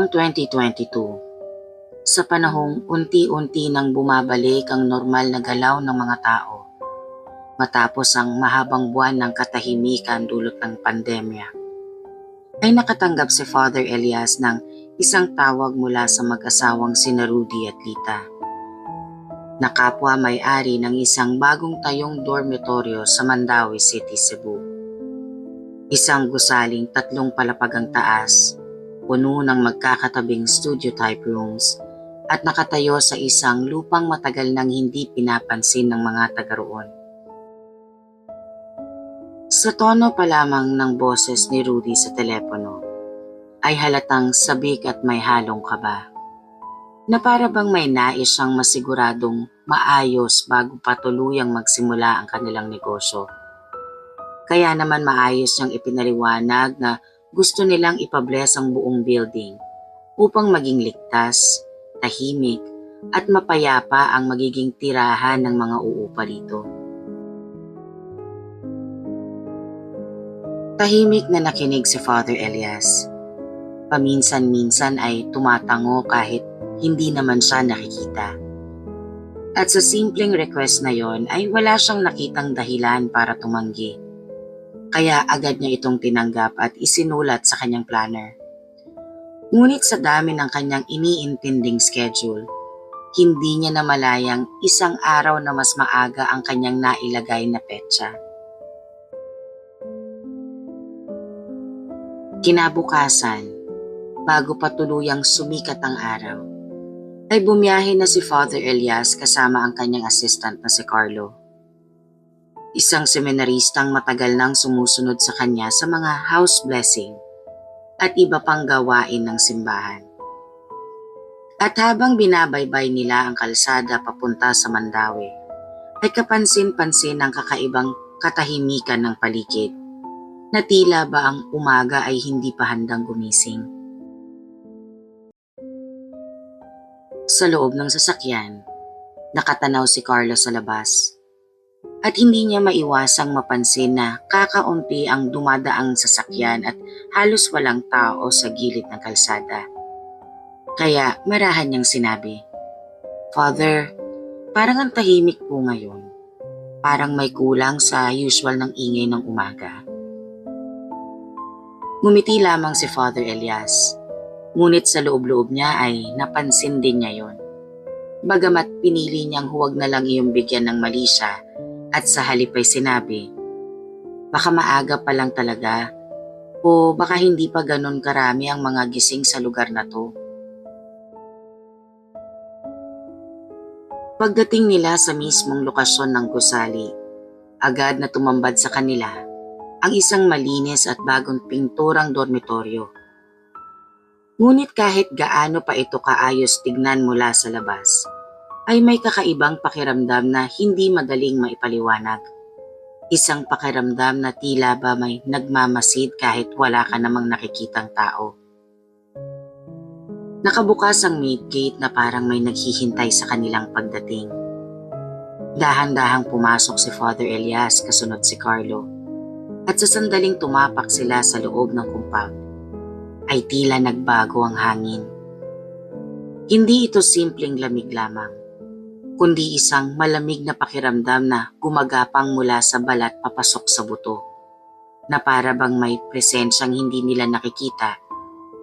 Noong 2022, sa panahong unti-unti nang bumabalik ang normal na galaw ng mga tao, matapos ang mahabang buwan ng katahimikan dulot ng pandemya, ay nakatanggap si Father Elias ng isang tawag mula sa mag-asawang sina Rudy at Lita, na kapwa may-ari ng isang bagong tayong dormitoryo sa Mandaue City, Cebu. Isang gusaling 3 palapagang taas, puno ng magkakatabing studio-type rooms at nakatayo sa isang lupang matagal nang hindi pinapansin ng mga taga roon. Sa tono pa lamang ng boses ni Rudy sa telepono, ay halatang sabik at may halong kaba, na para bang may nais siyang masiguradong maayos bago pa tuluyang magsimula ang kanilang negosyo. Kaya naman maayos niyang ipinaliwanag na gusto nilang ipabless ang buong building upang maging ligtas, tahimik at mapayapa ang magiging tirahan ng mga uupa dito. Tahimik na nakinig si Father Elias. Paminsan-minsan ay tumatango kahit hindi naman siya nakikita. At sa simpleng request na yon ay wala siyang nakitang dahilan para tumanggi. Kaya agad niya itong tinanggap at isinulat sa kanyang planner. Ngunit sa dami ng kanyang iniintinding schedule, hindi niya namalayang isang araw na mas maaga ang kanyang nailagay na petsa. Kinabukasan, bago pa tuluyang sumikat ang araw, ay bumiyahe na si Father Elias kasama ang kanyang assistant na si Carlo. Isang seminaristang matagal nang sumusunod sa kanya sa mga house blessing at iba pang gawain ng simbahan. At habang binabaybay nila ang kalsada papunta sa Mandaue, ay kapansin-pansin ang kakaibang katahimikan ng paligid, na tila ba ang umaga ay hindi pa handang gumising. Sa loob ng sasakyan, nakatanaw si Carlo sa labas, at hindi niya maiwasang mapansin na kakaunti ang dumadaang sasakyan at halos walang tao sa gilid ng kalsada. Kaya marahan niyang sinabi, "Father, parang ang tahimik po ngayon. Parang may kulang sa usual ng ingay ng umaga." Ngumiti lamang si Father Elias, ngunit sa loob-loob niya ay napansin din niya yon. Bagamat pinili niyang huwag na lang iyong bigyan ng mali siya at sa halip ay sinabi, "Baka maaga pa lang talaga o baka hindi pa ganun karami ang mga gising sa lugar na to." Pagdating nila sa mismong lokasyon ng gusali, agad na tumambad sa kanila ang isang malinis at bagong pinturang dormitoryo. Ngunit kahit gaano pa ito kaayos tignan mula sa labas, ay may kakaibang pakiramdam na hindi madaling maipaliwanag. Isang pakiramdam na tila ba may nagmamasid kahit wala ka namang nakikitang tao. Nakabukas ang maid gate na parang may naghihintay sa kanilang pagdating. Dahan-dahang pumasok si Father Elias kasunod si Carlo. At sa sandaling tumapak sila sa loob ng compound, ay tila nagbago ang hangin. Hindi ito simpleng lamig lamang, kundi isang malamig na pakiramdam na gumagapang mula sa balat papasok sa buto, na para bang may presensyang hindi nila nakikita,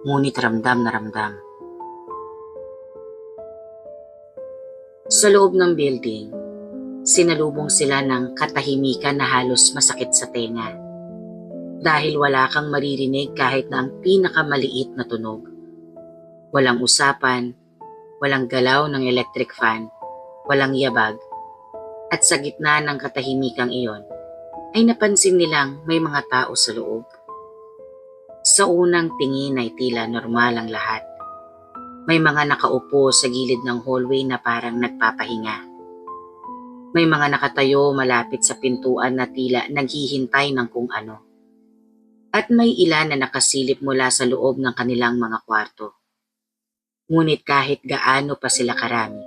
ngunit ramdam na ramdam. Sa loob ng building, sinalubong sila ng katahimikan na halos masakit sa tenga. Dahil wala kang maririnig kahit na ang pinakamaliit na tunog. Walang usapan, walang galaw ng electric fan, walang yabag, at sa gitna ng katahimikang iyon, ay napansin nilang may mga tao sa loob. Sa unang tingin ay tila normal ang lahat. May mga nakaupo sa gilid ng hallway na parang nagpapahinga. May mga nakatayo malapit sa pintuan na tila naghihintay ng kung ano. At may ilan na nakasilip mula sa loob ng kanilang mga kwarto. Ngunit kahit gaano pa sila karami,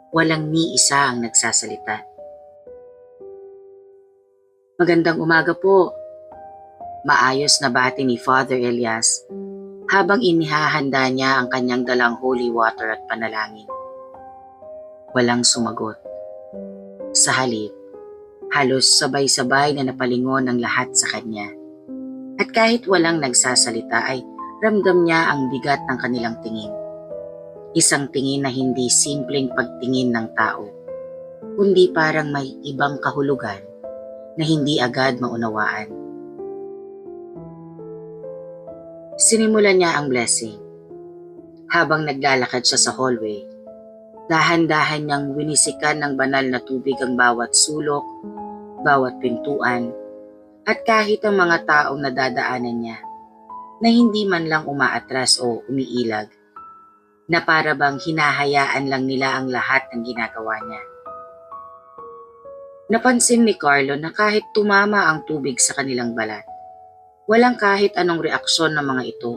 walang ni isa ang nagsasalita. "Magandang umaga po." Maayos na bati ni Father Elias habang inihahanda niya ang kanyang dalang holy water at panalangin. Walang sumagot. Sa halip, halos sabay-sabay na napalingon ang lahat sa kanya. At kahit walang nagsasalita ay ramdam niya ang bigat ng kanilang tingin. Isang tingin na hindi simpleng pagtingin ng tao, kundi parang may ibang kahulugan na hindi agad maunawaan. Sinimulan niya ang blessing. Habang naglalakad siya sa hallway, dahan-dahan niyang winisikan ng banal na tubig ang bawat sulok, bawat pintuan, at kahit ang mga taong nadadaanan niya na hindi man lang umaatras o umiilag, na para bang hinahayaan lang nila ang lahat ng ginagawa niya. Napansin ni Carlo na kahit tumama ang tubig sa kanilang balat, walang kahit anong reaksyon ng mga ito.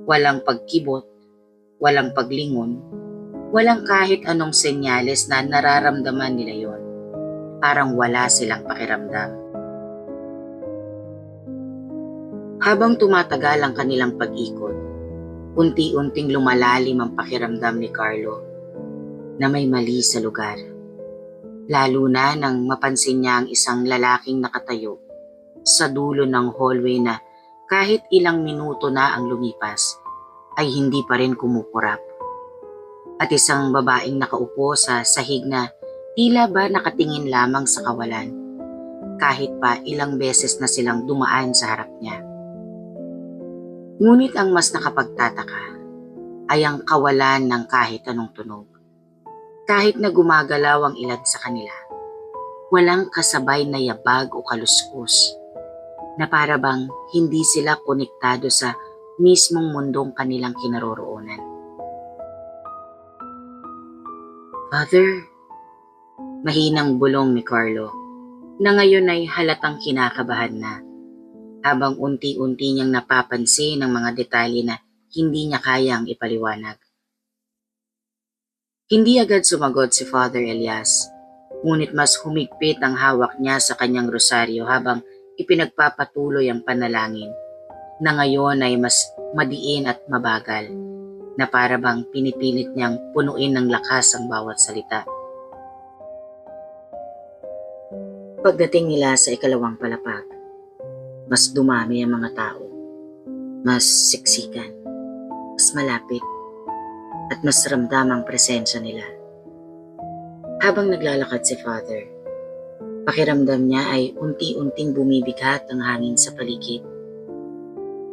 Walang pagkibot, walang paglingon, walang kahit anong senyales na nararamdaman nila yon. Parang wala silang pakiramdam. Habang tumatagal ang kanilang pag-ikot, unti-unting lumalalim ang pakiramdam ni Carlo na may mali sa lugar. Lalo na nang mapansin niya ang isang lalaking nakatayo sa dulo ng hallway na kahit ilang minuto na ang lumipas ay hindi pa rin kumukurap. At isang babaeng nakaupo sa sahig na tila ba nakatingin lamang sa kawalan kahit pa ilang beses na silang dumaan sa harap niya. Ngunit ang mas nakapagtataka ay ang kawalan ng kahit anong tunog. Kahit na gumagalaw ang ilan sa kanila, walang kasabay na yabag o kaluskos na para bang hindi sila konektado sa mismong mundong kanilang kinaroroonan. Father, mahinang bulong ni Carlo na ngayon ay halatang kinakabahan na habang unti-unti niyang napapansin ang mga detalye na hindi niya kayang ipaliwanag. Hindi agad sumagot si Father Elias, ngunit mas humigpit ang hawak niya sa kanyang rosaryo habang ipinagpapatuloy ang panalangin na ngayon ay mas madiin at mabagal na para bang pinipilit niyang punuin ng lakas ang bawat salita. Pagdating nila sa ikalawang palapag, mas dumami ang mga tao, mas siksikan, mas malapit, at mas ramdam ang presensya nila. Habang naglalakad si Father, pakiramdam niya ay unti-unting bumibigat ang hangin sa paligid,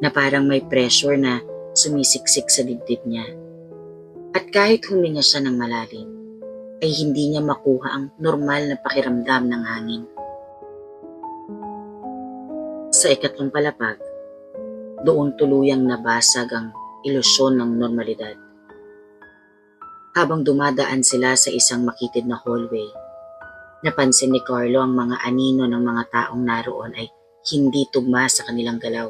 na parang may pressure na sumisiksik sa dibdib niya. At kahit huminga siya ng malalim, ay hindi niya makuha ang normal na pakiramdam ng hangin. Sa ikatlong palapag, doon tuluyang nabasag ang ilusyon ng normalidad. Habang dumadaan sila sa isang makitid na hallway, napansin ni Carlo ang mga anino ng mga taong naroon ay hindi tugma sa kanilang galaw.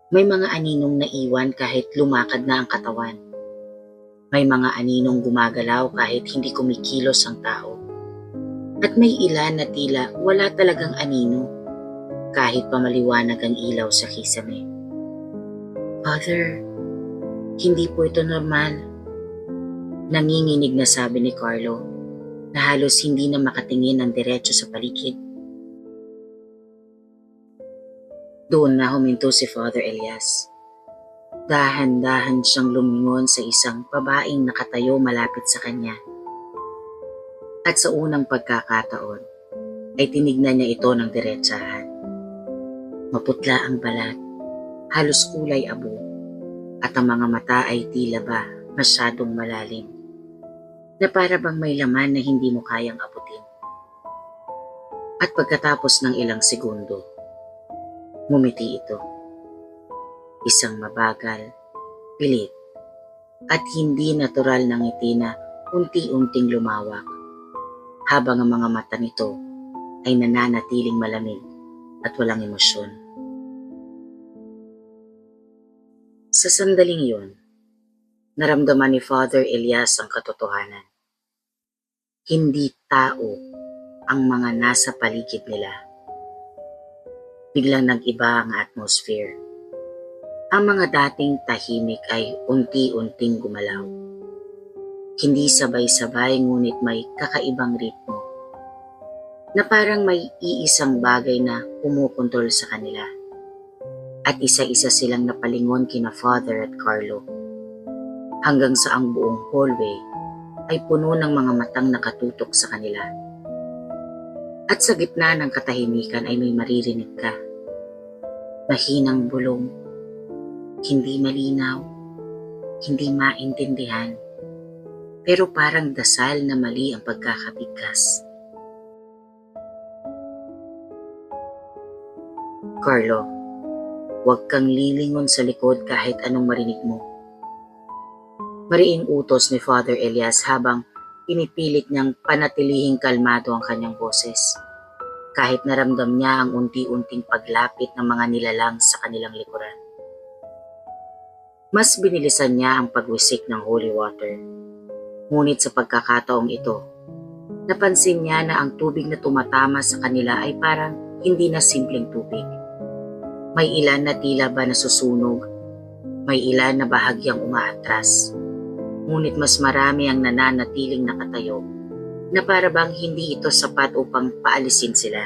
May mga aninong naiwan kahit lumakad na ang katawan. May mga aninong gumagalaw kahit hindi kumikilos ang tao. At may ilan na tila wala talagang anino kahit pamaliwanag ang ilaw sa kisame. Father, hindi po ito normal. Nanginginig na sabi ni Carlo na halos hindi na makatingin ng diretso sa paligid. Doon na huminto si Father Elias. Dahan-dahan siyang lumingon sa isang babaeng nakatayo malapit sa kanya. At sa unang pagkakataon, ay tinignan niya ito ng diretsahan. Maputla ang balat, halos kulay abo, at ang mga mata ay tila ba masyadong malalim, na para bang may laman na hindi mo kayang abutin. At pagkatapos ng ilang segundo, ngumiti ito. Isang mabagal, pilit, at hindi natural na ngiti na unti-unting lumawak, habang ang mga mata nito ay nananatiling malamig at walang emosyon. Sa sandaling yun, naramdaman ni Father Elias ang katotohanan. Hindi tao ang mga nasa paligid nila. Biglang nag-iba ang atmosphere. Ang mga dating tahimik ay unti-unting gumalaw. Hindi sabay-sabay ngunit may kakaibang ritmo na parang may iisang bagay na kumukontrol sa kanila. At isa-isa silang napalingon kina Father at Carlo hanggang sa ang buong hallway ay puno ng mga matang nakatutok sa kanila. At sa gitna ng katahimikan ay may maririnig ka. Mahinang bulong, hindi malinaw, hindi maintindihan, pero parang dasal na mali ang pagkakabigkas. Carlo, huwag kang lilingon sa likod kahit anong marinig mo. Mariing utos ni Father Elias habang pinipilit niyang panatilihing kalmado ang kanyang boses. Kahit naramdam niya ang unti-unting paglapit ng mga nilalang sa kanilang likuran. Mas binilisan niya ang pagwisik ng holy water. Ngunit sa pagkakataong ito, napansin niya na ang tubig na tumatama sa kanila ay parang hindi na simpleng tubig. May ilan na tila ba nasusunog, may ilan na bahagyang umaatras. Ngunit mas marami ang nananatiling nakatayo na para bang hindi ito sapat upang paalisin sila.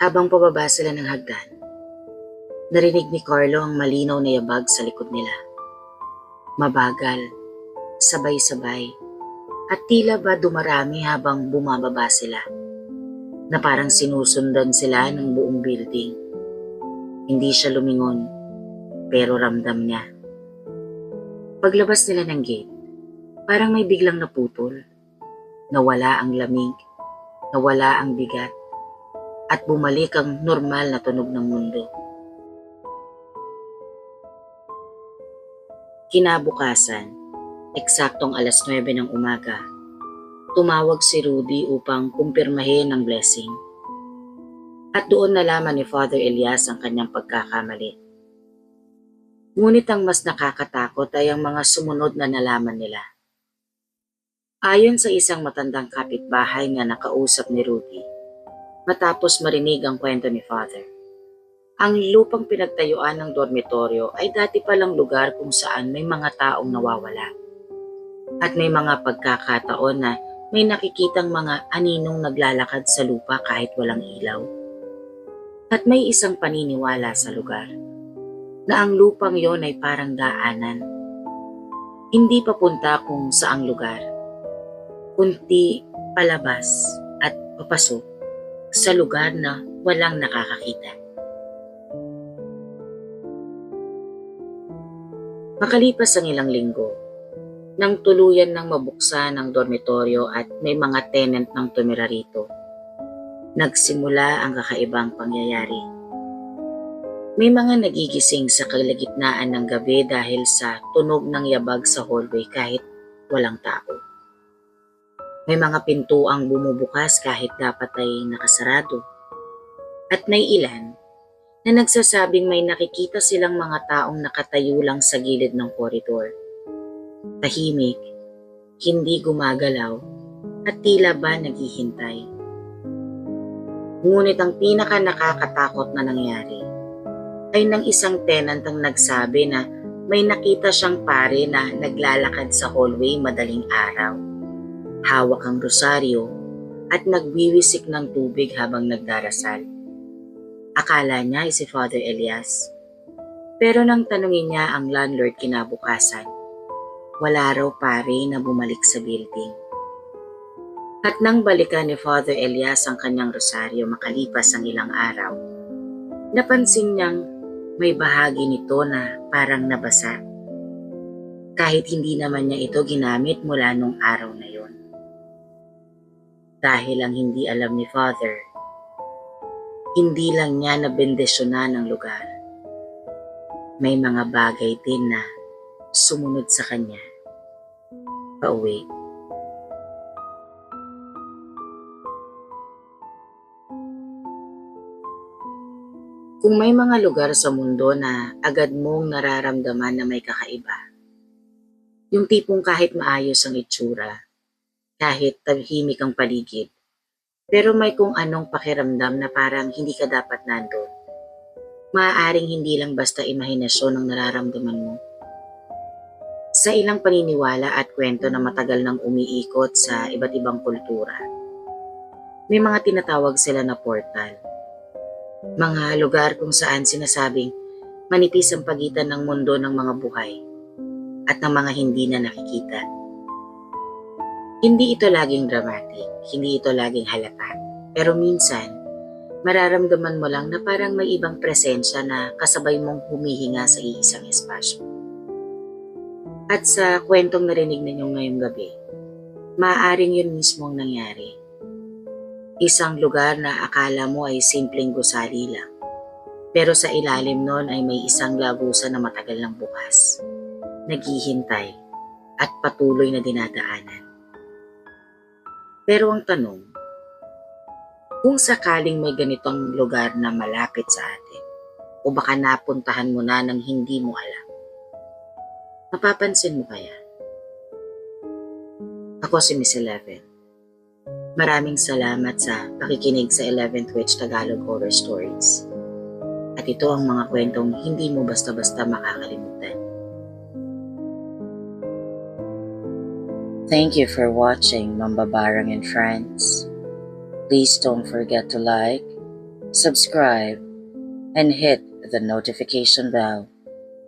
Habang pababa sila ng hagdan, narinig ni Carlo ang malinaw na yabag sa likod nila. Mabagal, sabay-sabay, at tila ba dumarami habang bumababa sila, na parang sinusundan sila ng buong building. Hindi siya lumingon, pero ramdam niya. Paglabas nila ng gate, parang may biglang naputol. Nawala ang lamig, nawala ang bigat, at bumalik ang normal na tunog ng mundo. Kinabukasan, eksaktong 9:00 ng umaga, tumawag si Rudy upang kumpirmahin ang blessing. At doon nalaman ni Father Elias ang kanyang pagkakamali. Ngunit ang mas nakakatakot ay ang mga sumunod na nalaman nila. Ayon sa isang matandang kapitbahay na nakausap ni Rudy, matapos marinig ang kwento ni Father, ang lupang pinagtayuan ng dormitoryo ay dati palang lugar kung saan may mga taong nawawala. At may mga pagkakataon na may nakikitang mga aninong naglalakad sa lupa kahit walang ilaw. At may isang paniniwala sa lugar na ang lupang yon ay parang daanan. Hindi papunta kung saang lugar, kundi palabas at papasok sa lugar na walang nakakakita. Makalipas ang ilang linggo, nang tuluyan ng mabuksan ang dormitoryo at may mga tenant ng tumira rito, nagsimula ang kakaibang pangyayari. May mga nagigising sa kalagitnaan ng gabi dahil sa tunog ng yabag sa hallway kahit walang tao. May mga pintuang bumubukas kahit dapat ay nakasarado. At may ilan na nagsasabing may nakikita silang mga taong nakatayo lang sa gilid ng koridor. Tahimik, hindi gumagalaw, at tila ba naghihintay. Ngunit ang pinaka nakakatakot na nangyari ay nang isang tenant ang nagsabi na may nakita siyang pare na naglalakad sa hallway madaling araw. Hawak ang rosaryo at nagwiwisik ng tubig habang nagdarasal. Akala niya ay si Father Elias. Pero nang tanungin niya ang landlord kinabukasan, wala raw pare na bumalik sa building. At nang balikan ni Father Elias ang kanyang rosaryo makalipas ang ilang araw, napansin niyang may bahagi nito na parang nabasa. Kahit hindi naman niya ito ginamit mula nung araw na yon. Dahil ang hindi alam ni Father, hindi lang niya nabendisyonan ang lugar. May mga bagay din na sumunod sa kanya pauwi. Kung may mga lugar sa mundo na agad mong nararamdaman na may kakaiba, yung tipong kahit maayos ang itsura, kahit tahimik ang paligid, pero may kung anong pakiramdam na parang hindi ka dapat nandun. Maaaring hindi lang basta imahinasyon ang nararamdaman mo. Sa ilang paniniwala at kwento na matagal nang umiikot sa iba't ibang kultura, may mga tinatawag sila na portal. Mga lugar kung saan sinasabing manipis ang pagitan ng mundo ng mga buhay at ng mga hindi na nakikita. Hindi ito laging dramatic, hindi ito laging halata, pero minsan, mararamdaman mo lang na parang may ibang presensya na kasabay mong humihinga sa iisang espasyo. At sa kwentong narinig ninyo ngayong gabi, maaaring yun mismo ang nangyari. Isang lugar na akala mo ay simpleng gusali lang, pero sa ilalim nun ay may isang lagusan na matagal ng bukas, naghihintay at patuloy na dinadaanan. Pero ang tanong, kung sakaling may ganitong lugar na malapit sa atin, o baka napuntahan mo na nang hindi mo alam, mapapansin mo kaya? Ako si Miss 11. Maraming salamat sa pakikinig sa 11th Witch Tagalog Horror Stories. At ito ang mga kwentong hindi mo basta-basta makakalimutan. Thank you for watching, Mambabarang and friends. Please don't forget to like, subscribe, and hit the notification bell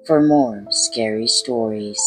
for more scary stories.